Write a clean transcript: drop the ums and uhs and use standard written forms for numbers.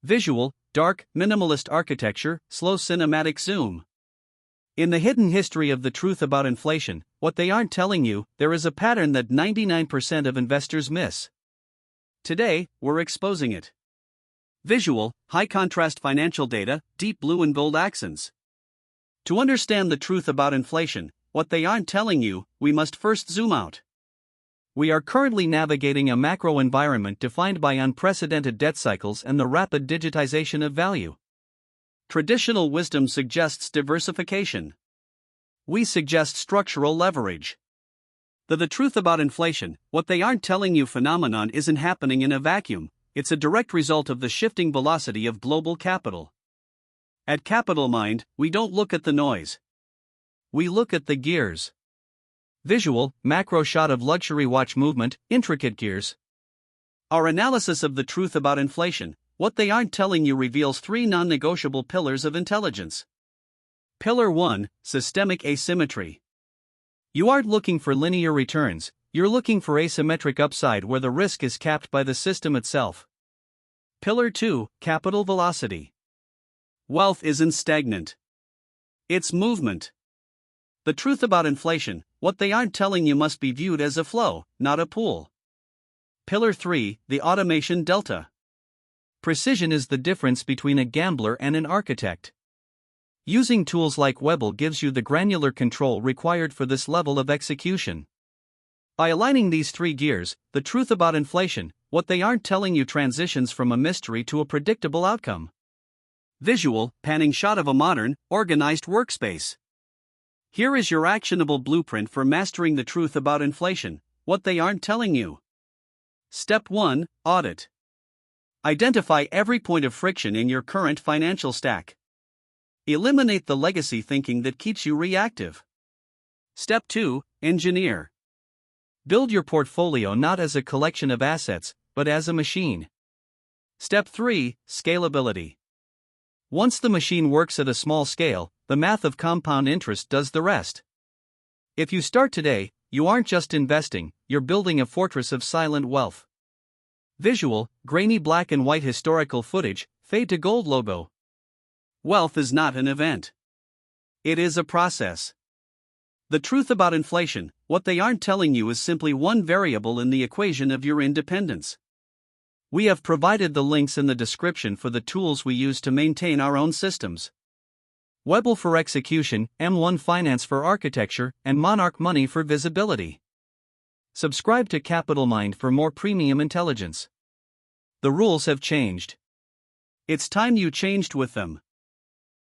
Visual, dark, minimalist architecture, slow cinematic zoom. In the hidden history of the truth about inflation, what they aren't telling you, there is a pattern that 99% of investors miss. Today, we're exposing it. Visual, high contrast financial data, deep blue and gold accents. To understand the truth about inflation, what they aren't telling you, we must first zoom out. We are currently navigating a macro environment defined by unprecedented debt cycles and the rapid digitization of value. Traditional wisdom suggests diversification. We suggest structural leverage. The truth about inflation, what they aren't telling you phenomenon isn't happening in a vacuum, it's a direct result of the shifting velocity of global capital. At capitalmind, we don't look at the noise. We look at the gears. Visual, macro shot of luxury watch movement, intricate gears. Our analysis of the truth about inflation, what they aren't telling you, reveals three non-negotiable pillars of intelligence. Pillar 1, systemic asymmetry. You aren't looking for linear returns, you're looking for asymmetric upside where the risk is capped by the system itself. Pillar 2, capital velocity. Wealth isn't stagnant. It's movement. The truth about inflation, what they aren't telling you, must be viewed as a flow, not a pool. Pillar 3, the automation delta. Precision is the difference between a gambler and an architect. Using tools like Webull gives you the granular control required for this level of execution. By aligning these three gears, the truth about inflation, what they aren't telling you, transitions from a mystery to a predictable outcome. Visual, panning shot of a modern, organized workspace. Here is your actionable blueprint for mastering the truth about inflation, what they aren't telling you. Step 1, audit. Identify every point of friction in your current financial stack. Eliminate the legacy thinking that keeps you reactive. Step 2, engineer. Build your portfolio not as a collection of assets, but as a machine. Step 3, scalability. Once the machine works at a small scale, the math of compound interest does the rest. If you start today, you aren't just investing, you're building a fortress of silent wealth. Visual, grainy black and white historical footage, fade to gold logo. Wealth is not an event. It is a process. The truth about inflation, what they aren't telling you, is simply one variable in the equation of your independence. We have provided the links in the description for the tools we use to maintain our own systems. Webull for execution, M1 Finance for architecture, and Monarch Money for visibility. Subscribe to capitalmind for more premium intelligence. The rules have changed. It's time you changed with them.